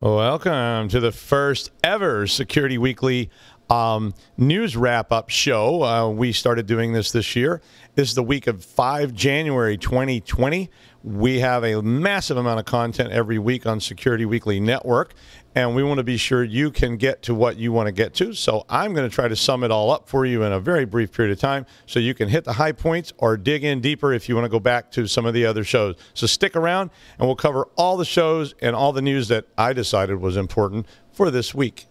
Welcome to the first ever Security Weekly news wrap-up show. We started doing this year. This is the week of 5 January 2020. We have a massive amount of content every week on Security Weekly Network, and we want to be sure you can get to what you want to get to. So I'm going to try to sum it all up for you in a very brief period of time so you can hit the high points or dig in deeper if you want to go back to some of the other shows. So stick around, and we'll cover all the shows and all the news that I decided was important for this week.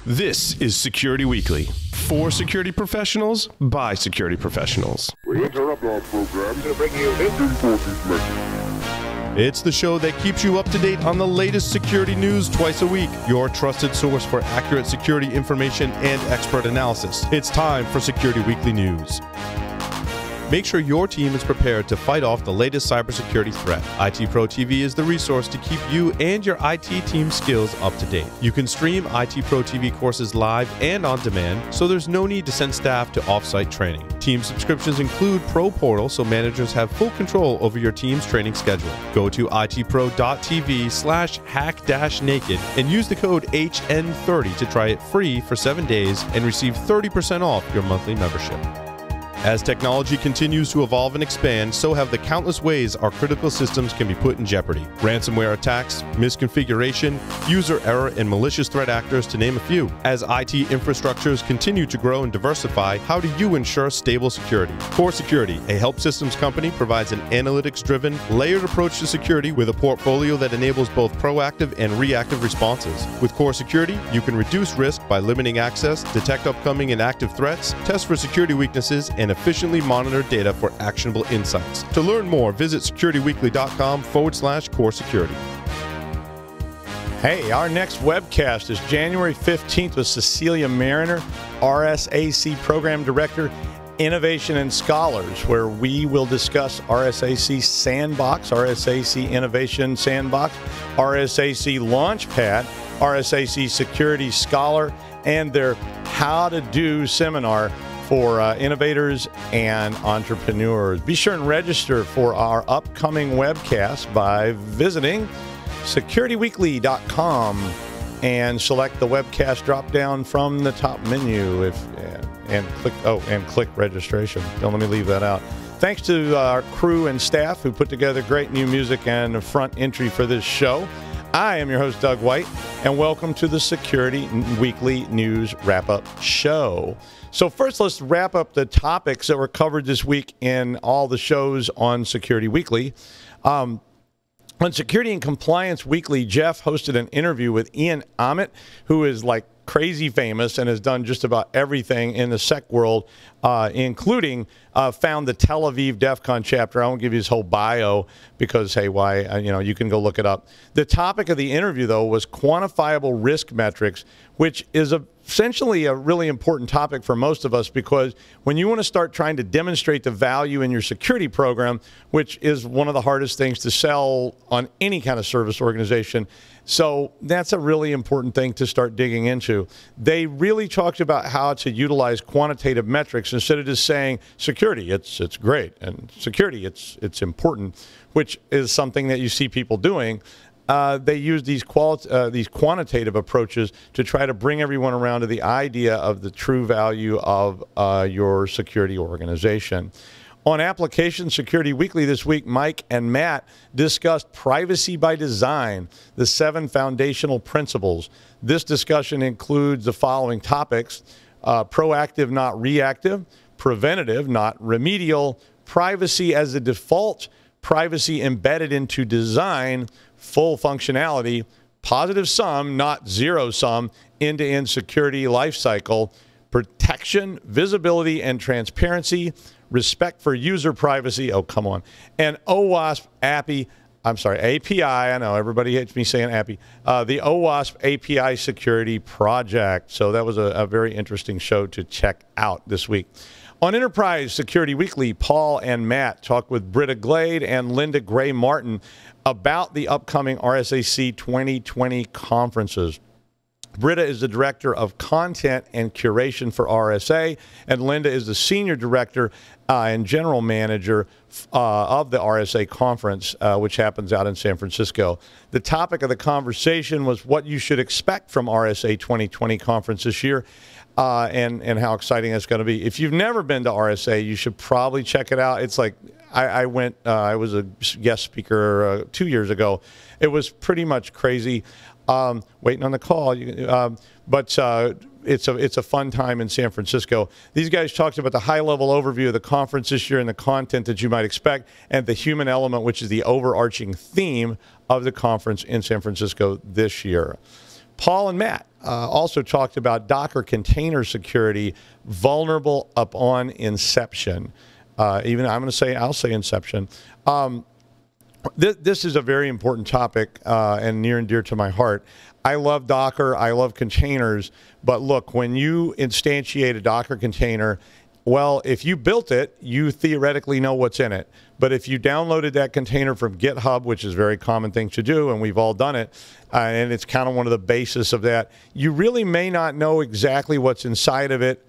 This is Security Weekly. For security professionals, by security professionals. We interrupt our program to bring you this important message. It's the show that keeps you up to date on the latest security news twice a week. Your trusted source for accurate security information and expert analysis. It's time for Security Weekly News. Make sure your team is prepared to fight off the latest cybersecurity threat. IT Pro TV is the resource to keep you and your IT team skills up to date. You can stream IT Pro TV courses live and on demand, so there's no need to send staff to off-site training. Team subscriptions include Pro Portal, so managers have full control over your team's training schedule. Go to itpro.tv/hack-naked and use the code HN30 to try it free for 7 days and receive 30% off your monthly membership. As technology continues to evolve and expand, so have the countless ways our critical systems can be put in jeopardy. Ransomware attacks, misconfiguration, user error, and malicious threat actors, to name a few. As IT infrastructures continue to grow and diversify, how do you ensure stable security? Core Security, a help systems company, provides an analytics-driven, layered approach to security with a portfolio that enables both proactive and reactive responses. With Core Security, you can reduce risk by limiting access, detect upcoming and active threats, test for security weaknesses, and efficiently monitor data for actionable insights. To learn more, visit securityweekly.com/core security. Hey, our next webcast is January 15th with Cecilia Mariner, RSAC Program Director, Innovation and Scholars, where we will discuss RSAC Sandbox, RSAC Innovation Sandbox, RSAC Launchpad, RSAC Security Scholar, and their How to Do seminar for innovators and entrepreneurs. Be sure and register for our upcoming webcast by visiting securityweekly.com and select the webcast drop down from the top menu and click registration. Don't let me leave that out. Thanks to our crew and staff who put together great new music and a front entry for this show. I am your host, Doug White, and welcome to the Security Weekly News Wrap-Up Show. So first, let's wrap up the topics that were covered this week in all the shows on Security Weekly. On Security and Compliance Weekly, Jeff hosted an interview with Ian Amit, who is like crazy famous and has done just about everything in the sec world, including found the Tel Aviv DEF CON chapter. I won't give you his whole bio because, hey, why? You can go look it up. The topic of the interview, though, was quantifiable risk metrics, which is essentially a really important topic for most of us, because when you want to start trying to demonstrate the value in your security program, which is one of the hardest things to sell on any kind of service organization, so that's a really important thing to start digging into. They really talked about how to utilize quantitative metrics instead of just saying security, it's great, and security, it's important, which is something that you see people doing. They use these quantitative approaches to try to bring everyone around to the idea of the true value of your security organization. On Application Security Weekly this week, Mike and Matt discussed privacy by design, the 7 foundational principles. This discussion includes the following topics: proactive, not reactive; preventative, not remedial; privacy as a default; privacy embedded into design; full functionality; positive sum, not zero sum; end-to-end security lifecycle; protection, visibility, and transparency; respect for user privacy, oh, come on, and OWASP API, I know everybody hates me saying API, the OWASP API Security Project. So that was a very interesting show to check out this week. On Enterprise Security Weekly, Paul and Matt talked with Britta Glade and Linda Gray Martin about the upcoming RSAC 2020 conferences. Britta is the Director of Content and Curation for RSA, and Linda is the Senior Director and General Manager of the RSA Conference, which happens out in San Francisco. The topic of the conversation was what you should expect from RSA 2020 conference this year, and how exciting it's going to be. If you've never been to RSA, you should probably check it out. It's like I went, I was a guest speaker 2 years ago. It was pretty much crazy. Waiting on the call, but it's a fun time in San Francisco. These guys talked about the high-level overview of the conference this year and the content that you might expect, and the human element, which is the overarching theme of the conference in San Francisco this year. Paul and Matt also talked about Docker container security, vulnerable upon inception. Even I'll say inception. This is a very important topic and near and dear to my heart. I love Docker. I love containers. But look, when you instantiate a Docker container, well, if you built it, you theoretically know what's in it. But if you downloaded that container from GitHub, which is a very common thing to do, and we've all done it, and it's kind of one of the basis of that, you really may not know exactly what's inside of it,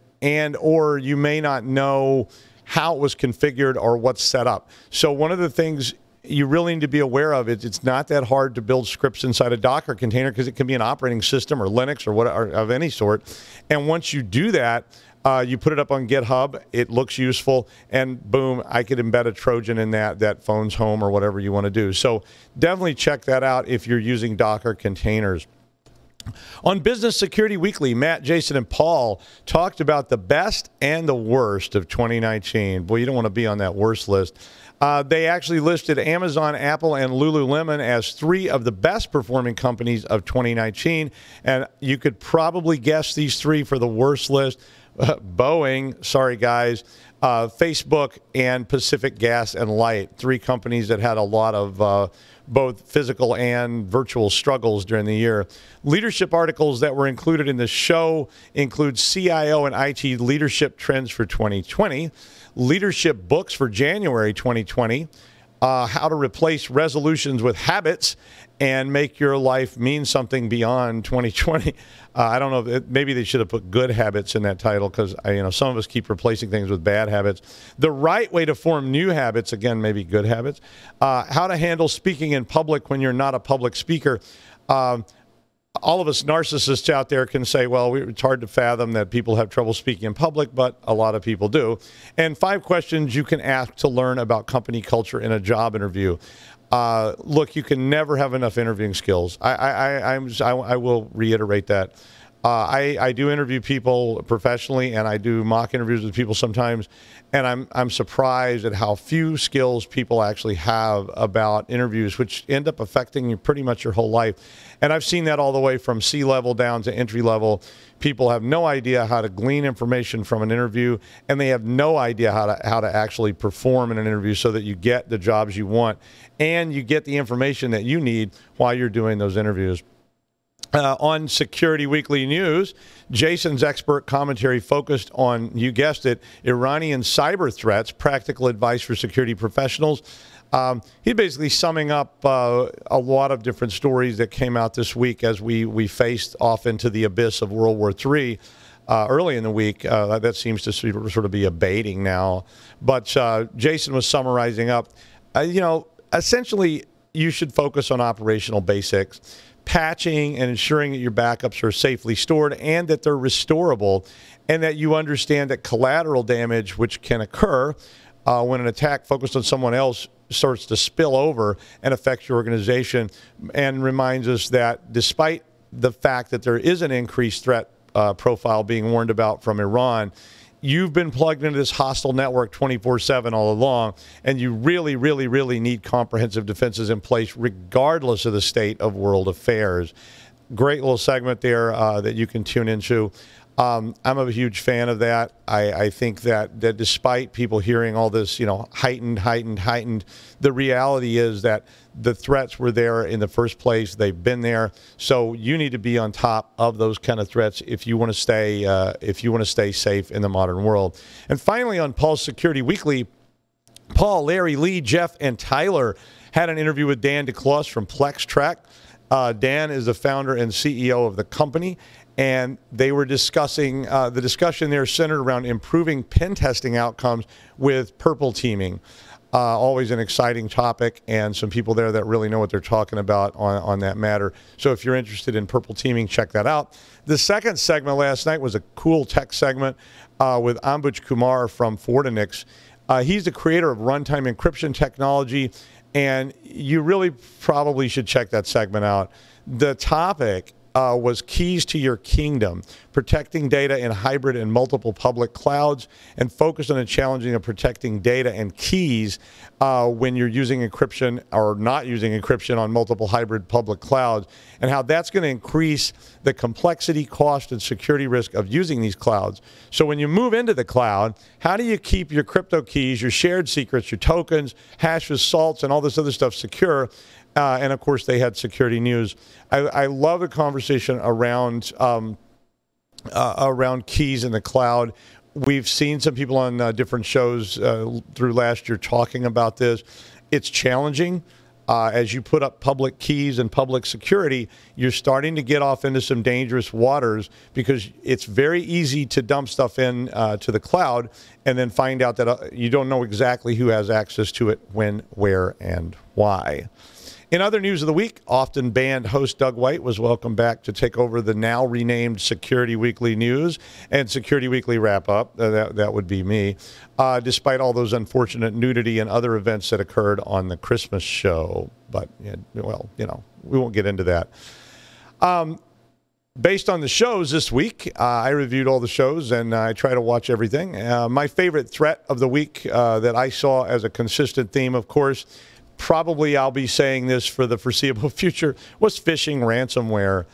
or you may not know how it was configured or what's set up. So one of the things you really need to be aware of it. It's not that hard to build scripts inside a Docker container because it can be an operating system or Linux or whatever of any sort. And once you do that, you put it up on GitHub. It looks useful, and boom, I could embed a Trojan in that phone's home or whatever you want to do. So definitely check that out if you're using Docker containers. On Business Security Weekly, Matt, Jason, and Paul talked about the best and the worst of 2019. Boy, you don't want to be on that worst list. They actually listed Amazon, Apple, and Lululemon as 3 of the best performing companies of 2019. And you could probably guess these 3 for the worst list. Boeing, sorry guys, Facebook, and Pacific Gas and Light, 3 companies that had a lot of both physical and virtual struggles during the year. Leadership articles that were included in the show include CIO and IT leadership trends for 2020, leadership books for January 2020, how to replace resolutions with habits and make your life mean something beyond 2020. I don't know, maybe they should have put good habits in that title because some of us keep replacing things with bad habits. The right way to form new habits, again, maybe good habits. How to handle speaking in public when you're not a public speaker. All of us narcissists out there can say, well, it's hard to fathom that people have trouble speaking in public, but a lot of people do. And 5 questions you can ask to learn about company culture in a job interview. Look, you can never have enough interviewing skills. I will reiterate that. I do interview people professionally, and I do mock interviews with people sometimes, and I'm surprised at how few skills people actually have about interviews, which end up affecting you pretty much your whole life. And I've seen that all the way from C-level down to entry-level. People have no idea how to glean information from an interview, and they have no idea how to actually perform in an interview so that you get the jobs you want and you get the information that you need while you're doing those interviews. On Security Weekly News, Jason's expert commentary focused on, you guessed it, Iranian cyber threats, practical advice for security professionals. He's basically summing up a lot of different stories that came out this week as we faced off into the abyss of World War III early in the week. That seems to sort of be abating now. But Jason was summarizing up, essentially you should focus on operational basics, patching and ensuring that your backups are safely stored and that they're restorable, and that you understand that collateral damage, which can occur when an attack focused on someone else starts to spill over and affect your organization, and reminds us that despite the fact that there is an increased threat profile being warned about from Iran, you've been plugged into this hostile network 24/7 all along, and you really, really, really need comprehensive defenses in place regardless of the state of world affairs. Great little segment there that you can tune into. I'm a huge fan of that. I think that despite people hearing all this, heightened, the reality is that the threats were there in the first place. They've been there. So you need to be on top of those kind of threats if you want to stay safe in the modern world. And finally, on Paul's Security Weekly, Paul, Larry, Lee, Jeff, and Tyler had an interview with Dan DeCloss from PlexTrack. Dan is the founder and CEO of the company, and they were discussing the discussion there centered around improving pen testing outcomes with purple teaming. Always an exciting topic, and some people there that really know what they're talking about on that matter. So if you're interested in purple teaming, check that out. The second segment last night was a cool tech segment with Ambuj Kumar from Fortinix. He's the creator of runtime encryption technology, and you really probably should check that segment out. The topic was keys to your kingdom, protecting data in hybrid and multiple public clouds, and focused on the challenging of protecting data and keys when you're using encryption or not using encryption on multiple hybrid public clouds, and how that's going to increase the complexity, cost, and security risk of using these clouds. So when you move into the cloud, how do you keep your crypto keys, your shared secrets, your tokens, hashes, salts, and all this other stuff secure? And of course, they had security news. I love the conversation around keys in the cloud. We've seen some people on different shows through last year talking about this. It's challenging. As you put up public keys and public security, you're starting to get off into some dangerous waters because it's very easy to dump stuff in to the cloud and then find out that you don't know exactly who has access to it, when, where, and why. In other news of the week, often banned host Doug White was welcomed back to take over the now renamed Security Weekly News and Security Weekly Wrap-Up. That would be me, despite all those unfortunate nudity and other events that occurred on the Christmas show. But, well, we won't get into that. Based on the shows this week, I reviewed all the shows, and I try to watch everything. My favorite threat of the week that I saw as a consistent theme, of course, probably I'll be saying this for the foreseeable future, was phishing ransomware.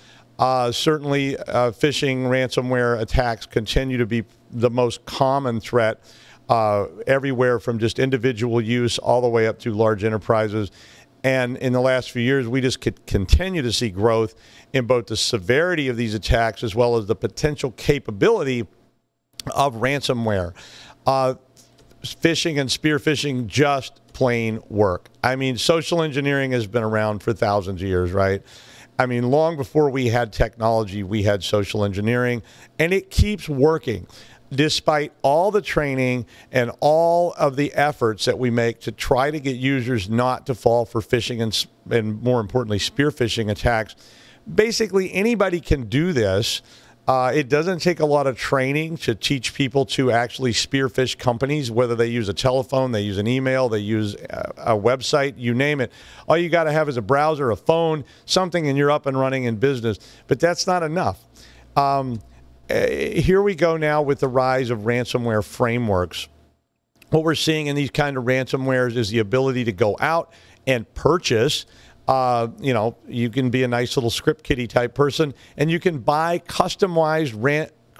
Certainly, phishing ransomware attacks continue to be the most common threat everywhere, from just individual use all the way up to large enterprises. And in the last few years, we just could continue to see growth in both the severity of these attacks as well as the potential capability of ransomware. Phishing and spear phishing just plain work. I mean, social engineering has been around for thousands of years, right? I mean, long before we had technology, we had social engineering, and it keeps working despite all the training and all of the efforts that we make to try to get users not to fall for phishing and more importantly, spear phishing attacks. Basically, anybody can do this. It doesn't take a lot of training to teach people to actually spearfish companies, whether they use a telephone, they use an email, they use a website, you name it. All you got to have is a browser, a phone, something, and you're up and running in business. But that's not enough. Here we go now with the rise of ransomware frameworks. What we're seeing in these kind of ransomwares is the ability to go out and purchase. You can be a nice little script kiddie type person, and you can buy customized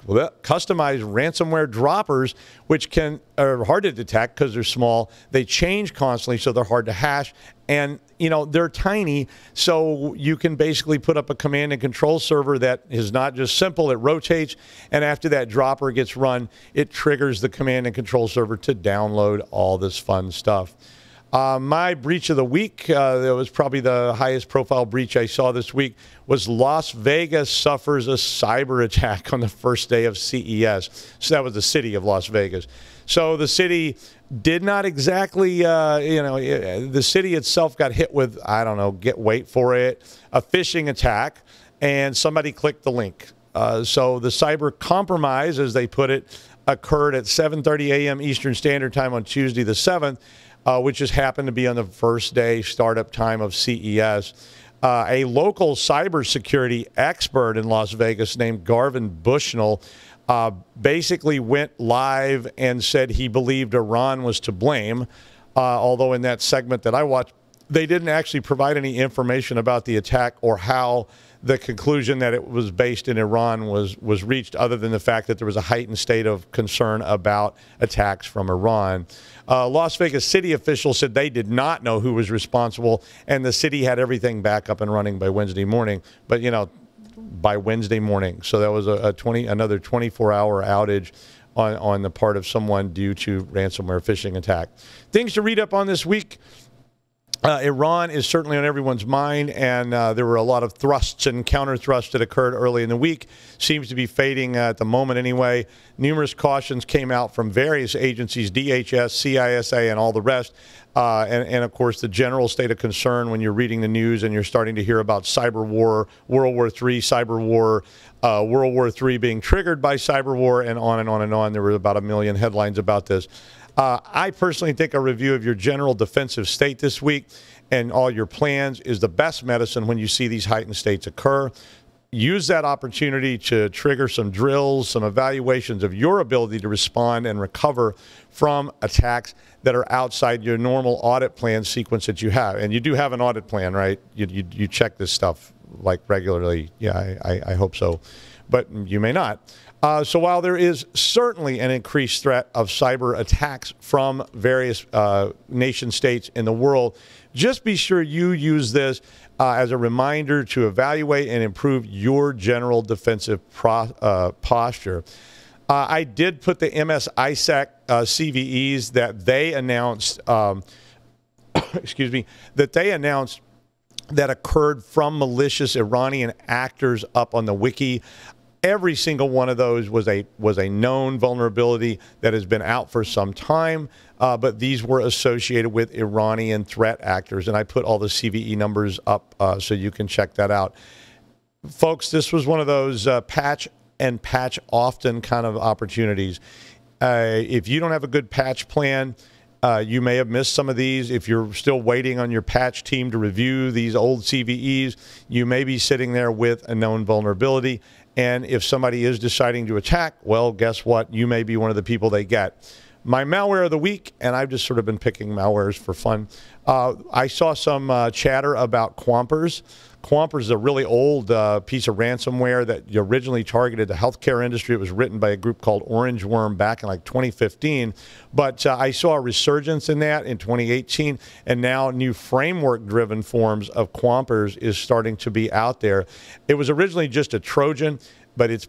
ransomware droppers, which are hard to detect because they're small. They change constantly, so they're hard to hash. And, they're tiny, so you can basically put up a command and control server that is not just simple. It rotates, and after that dropper gets run, it triggers the command and control server to download all this fun stuff. My breach of the week, that was probably the highest profile breach I saw this week, was Las Vegas suffers a cyber attack on the first day of CES. So that was the city of Las Vegas. So the city did not exactly, the city itself got hit with, wait for it, a phishing attack, and somebody clicked the link. So the cyber compromise, as they put it, occurred at 7:30 a.m. Eastern Standard Time on Tuesday the 7th. Which just happened to be on the first day startup time of CES. A local cybersecurity expert in Las Vegas named Garvin Bushnell basically went live and said he believed Iran was to blame, although in that segment that I watched, they didn't actually provide any information about the attack or how the conclusion that it was based in Iran was reached, other than the fact that there was a heightened state of concern about attacks from Iran. Las Vegas city officials said they did not know who was responsible, and the city had everything back up and running by Wednesday morning. But, by Wednesday morning. So that was another 24-hour outage on the part of someone due to ransomware phishing attack. Things to read up on this week. Iran is certainly on everyone's mind, and there were a lot of thrusts and counter thrusts that occurred early in the week. Seems to be fading at the moment anyway. Numerous cautions came out from various agencies, DHS, CISA, and all the rest. And of course, the general state of concern when you're reading the news and you're starting to hear about cyber war, World War III, cyber war, World War III being triggered by cyber war, and on and on and on. There were about 1 million headlines about this. I personally think a review of your general defensive state this week and all your plans is the best medicine when you see these heightened states occur. Use that opportunity to trigger some drills, some evaluations of your ability to respond and recover from attacks that are outside your normal audit plan sequence that you have. And you do have an audit plan, right? You check this stuff like regularly. Yeah, I hope so. But you may not. So while there is certainly an increased threat of cyber attacks from various nation states in the world, just be sure you use this as a reminder to evaluate and improve your general defensive posture. I did put the MS-ISAC CVEs that they announced, excuse me, that they announced that occurred from malicious Iranian actors up on the wiki. Every single one of those was a known vulnerability that has been out for some time, but these were associated with Iranian threat actors, and I put all the CVE numbers up so you can check that out. Folks, this was one of those patch and patch often kind of opportunities. If you don't have a good patch plan, you may have missed some of these. If you're still waiting on your patch team to review these old CVEs, you may be sitting there with a known vulnerability. And if somebody is deciding to attack, well, guess what? You may be one of the people they get. My malware of the week, and I've just sort of been picking malwares for fun. I saw some chatter about Quampers. Quampers is a really old piece of ransomware that originally targeted the healthcare industry. It was written by a group called Orange Worm back in like 2015. But I saw a resurgence in that in 2018, and now new framework-driven forms of Quampers is starting to be out there. It was originally just a Trojan, but it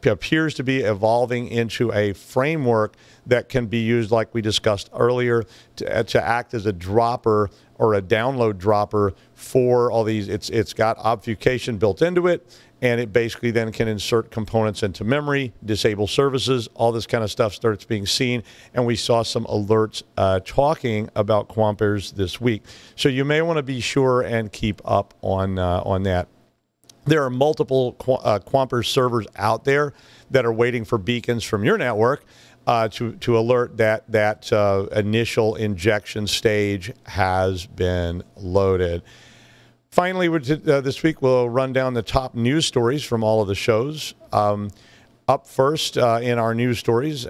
appears to be evolving into a framework that can be used, like we discussed earlier, to act as a dropper or a download dropper for all these. It's got obfuscation built into it, and it basically then can insert components into memory, disable services, all this kind of stuff starts being seen, and we saw some alerts talking about Quampers this week. So you may want to be sure and keep up on that. There are multiple Quampers servers out there that are waiting for beacons from your network to alert that initial injection stage has been loaded. Finally, this week we'll run down the top news stories from all of the shows. Up first in our news stories,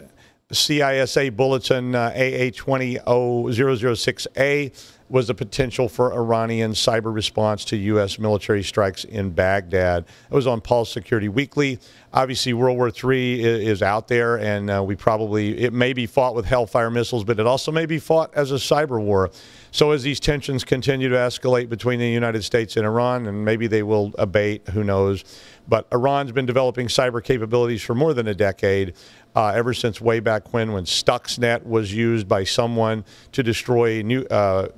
CISA Bulletin AA20006A was the potential for Iranian cyber response to U.S. military strikes in Baghdad. It was on Pulse Security Weekly. Obviously, World War III is out there, and it may be fought with Hellfire missiles, but it also may be fought as a cyber war. So as these tensions continue to escalate between the United States and Iran, and maybe they will abate, who knows. But Iran's been developing cyber capabilities for more than a decade, ever since way back when Stuxnet was used by someone to destroy nuclear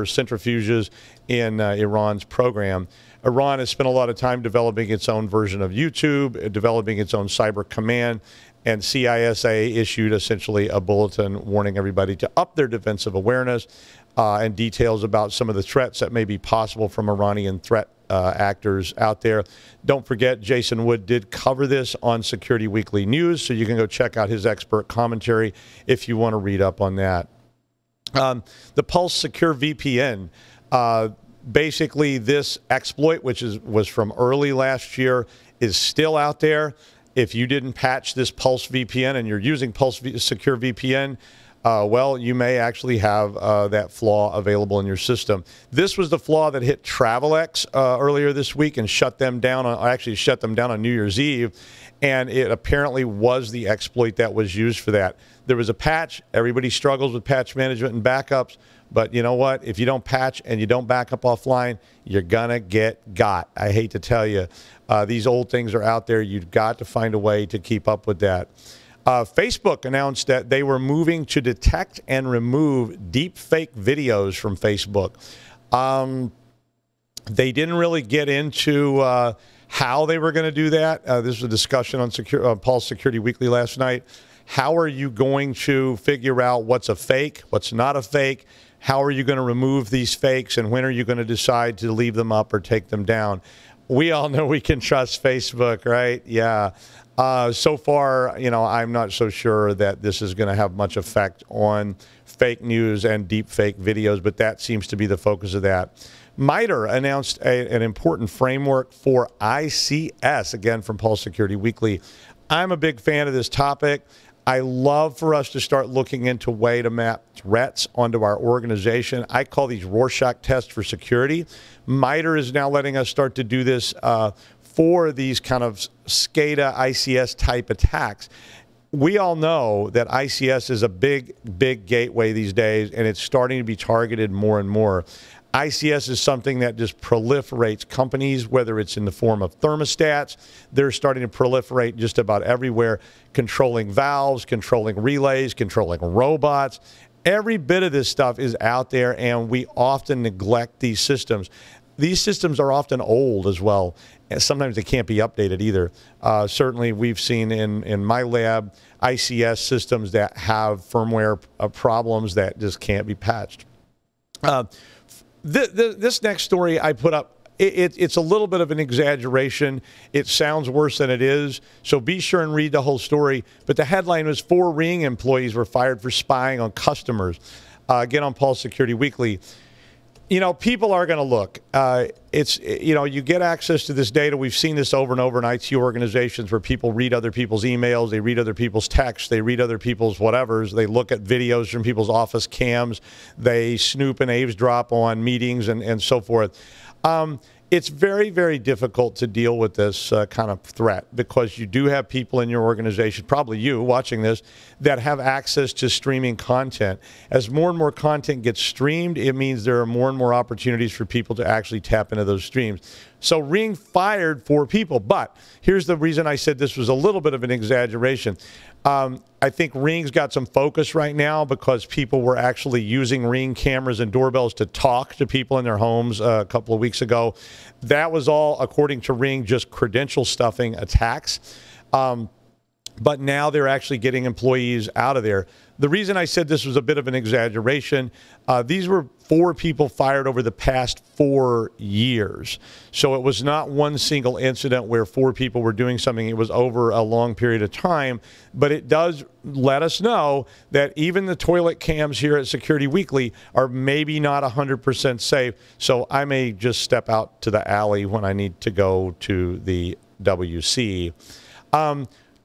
centrifuges in Iran's program. Iran has spent a lot of time developing its own version of YouTube, developing its own cyber command, and CISA issued essentially a bulletin warning everybody to up their defensive awareness and details about some of the threats that may be possible from Iranian threat actors out there. Don't forget, Jason Wood did cover this on Security Weekly News, so you can go check out his expert commentary if you want to read up on that. The Pulse Secure VPN, basically this exploit, which was from early last year, is still out there. If you didn't patch this Pulse VPN and you're using Pulse Secure VPN, well, you may actually have that flaw available in your system. This was the flaw that hit Travelex earlier this week and shut them down on New Year's Eve, and it apparently was the exploit that was used for that. There was a patch. Everybody struggles with patch management and backups, but you know what? If you don't patch and you don't back up offline, you're gonna get got. I hate to tell you, these old things are out there. You've got to find a way to keep up with that. Facebook announced that they were moving to detect and remove deep fake videos from Facebook. They didn't really get into how they were going to do that. This was a discussion on Pulse Security Weekly last night. How are you going to figure out what's a fake, what's not a fake? How are you going to remove these fakes, and when are you going to decide to leave them up or take them down? We all know we can trust Facebook, right? Yeah. So far, I'm not so sure that this is going to have much effect on fake news and deep fake videos, but that seems to be the focus of that. MITRE announced an important framework for ICS, again from Pulse Security Weekly. I'm a big fan of this topic. I love for us to start looking into a way to map threats onto our organization. I call these Rorschach tests for security. MITRE is now letting us start to do this for these kind of SCADA, ICS type attacks. We all know that ICS is a big, big gateway these days, and it's starting to be targeted more and more. ICS is something that just proliferates companies, whether it's in the form of thermostats. They're starting to proliferate just about everywhere, controlling valves, controlling relays, controlling robots. Every bit of this stuff is out there, and we often neglect these systems. These systems are often old as well, and sometimes they can't be updated either. Certainly, we've seen in my lab ICS systems that have firmware problems that just can't be patched. This next story I put up, it's a little bit of an exaggeration. It sounds worse than it is, so be sure and read the whole story. But the headline was 4 Ring employees were fired for spying on customers. Again, on Pulse Security Weekly. People are going to look. You get access to this data. We've seen this over and over in IT organizations where people read other people's emails, they read other people's texts, they read other people's whatevers, they look at videos from people's office cams, they snoop and eavesdrop on meetings and so forth. It's very, very difficult to deal with this kind of threat because you do have people in your organization, probably you watching this, that have access to streaming content. As more and more content gets streamed, it means there are more and more opportunities for people to actually tap into those streams. So Ring fired 4 people, but here's the reason I said this was a little bit of an exaggeration. I think Ring's got some focus right now because people were actually using Ring cameras and doorbells to talk to people in their homes a couple of weeks ago. That was all, according to Ring, just credential stuffing attacks. But now they're actually getting employees out of there. The reason I said this was a bit of an exaggeration, these were 4 people fired over the past 4 years. So it was not one single incident where 4 people were doing something. It was over a long period of time. But it does let us know that even the toilet cams here at Security Weekly are maybe not 100% safe. So I may just step out to the alley when I need to go to the WC.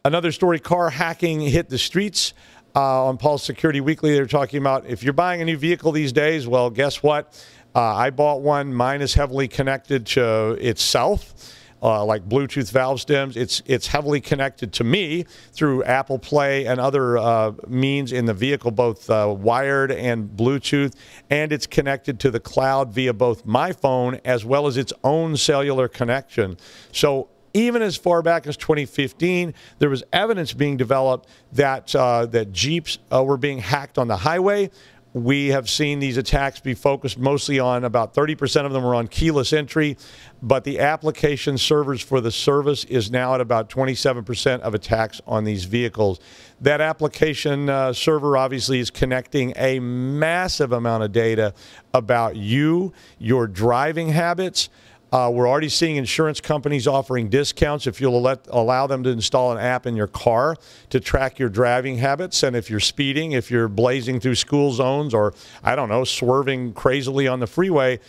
Another story, car hacking hit the streets. On Pulse Security Weekly, they're talking about if you're buying a new vehicle these days, well, guess what? I bought one. Mine is heavily connected to itself, like Bluetooth valve stems. It's heavily connected to me through Apple Play and other means in the vehicle, both wired and Bluetooth, and it's connected to the cloud via both my phone as well as its own cellular connection. So even as far back as 2015, there was evidence being developed that that Jeeps were being hacked on the highway. We have seen these attacks be focused mostly on, about 30% of them were on keyless entry, but the application servers for the service is now at about 27% of attacks on these vehicles. That application server obviously is connecting a massive amount of data about you, your driving habits. We're already seeing insurance companies offering discounts if you'll allow them to install an app in your car to track your driving habits. And if you're speeding, if you're blazing through school zones, or, I don't know, swerving crazily on the freeway,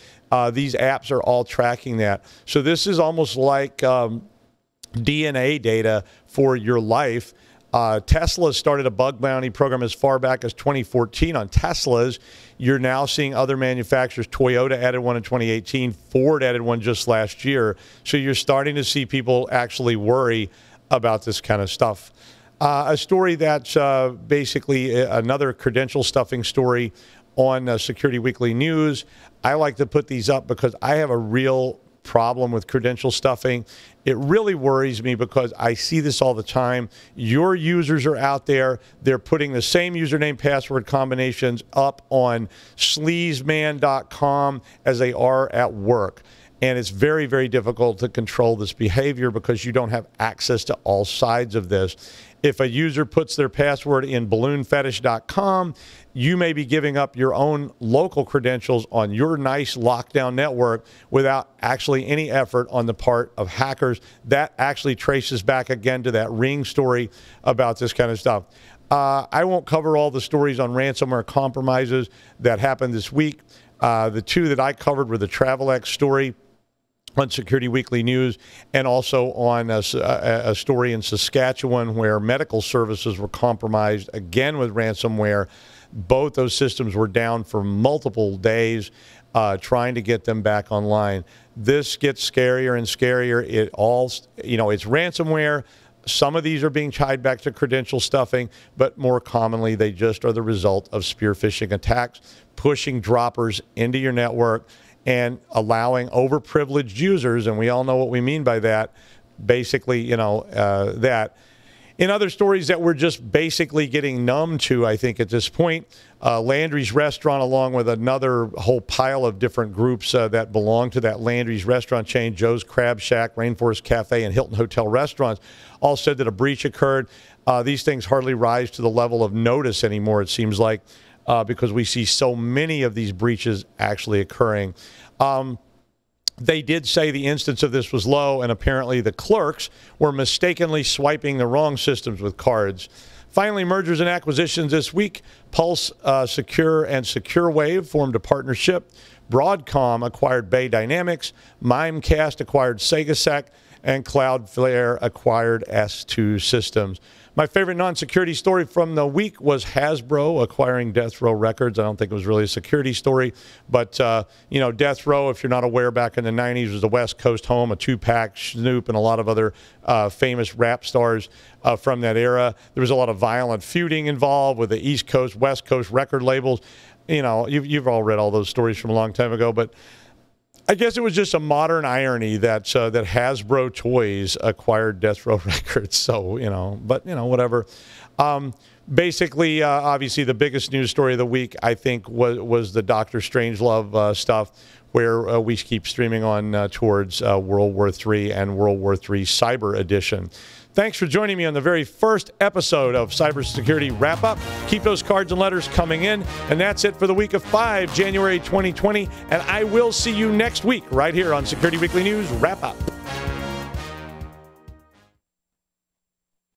these apps are all tracking that. So this is almost like DNA data for your life. Tesla started a bug bounty program as far back as 2014 on Teslas. You're now seeing other manufacturers. Toyota added one in 2018. Ford added one just last year. So you're starting to see people actually worry about this kind of stuff. A story that's basically another credential stuffing story on Security Weekly News. I like to put these up because I have a real problem with credential stuffing. It really worries me because I see this all the time. Your users are out there. They're putting the same username password combinations up on sleazeman.com as they are at work. And it's very, very difficult to control this behavior because you don't have access to all sides of this. If a user puts their password in balloonfetish.com, you may be giving up your own local credentials on your nice lockdown network without actually any effort on the part of hackers. That actually traces back again to that Ring story about this kind of stuff. I won't cover all the stories on ransomware compromises that happened this week. The two that I covered were the TravelX story on Security Weekly News, and also on a story in Saskatchewan where medical services were compromised, again with ransomware. Both those systems were down for multiple days, trying to get them back online. This gets scarier and scarier. It all, it's ransomware. Some of these are being tied back to credential stuffing, but more commonly, they just are the result of spear phishing attacks, pushing droppers into your network and allowing overprivileged users, and we all know what we mean by that, basically, that. In other stories that we're just basically getting numb to, I think, at this point, Landry's Restaurant, along with another whole pile of different groups that belong to that Landry's restaurant chain, Joe's Crab Shack, Rainforest Cafe, and Hilton Hotel Restaurants, all said that a breach occurred. These things hardly rise to the level of notice anymore, it seems like, because we see so many of these breaches actually occurring. They did say the instance of this was low, and apparently the clerks were mistakenly swiping the wrong systems with cards. Finally, mergers and acquisitions this week. Pulse Secure and SecureWave formed a partnership. Broadcom acquired Bay Dynamics. Mimecast acquired SegaSec. And Cloudflare acquired S2 Systems. My favorite non-security story from the week was Hasbro acquiring Death Row Records. I don't think it was really a security story, but, Death Row, if you're not aware, back in the 90s was the West Coast home, a Tupac, Snoop, and a lot of other famous rap stars from that era. There was a lot of violent feuding involved with the East Coast, West Coast record labels. You've all read all those stories from a long time ago, but I guess it was just a modern irony that that Hasbro Toys acquired Death Row Records. So, whatever. Basically, obviously, the biggest news story of the week, I think, was the Dr. Strangelove stuff, where we keep streaming on towards World War III and World War III Cyber Edition. Thanks for joining me on the very first episode of Cybersecurity Wrap Up. Keep those cards and letters coming in. And that's it for the week of 5 January 2020. And I will see you next week right here on Security Weekly News Wrap Up.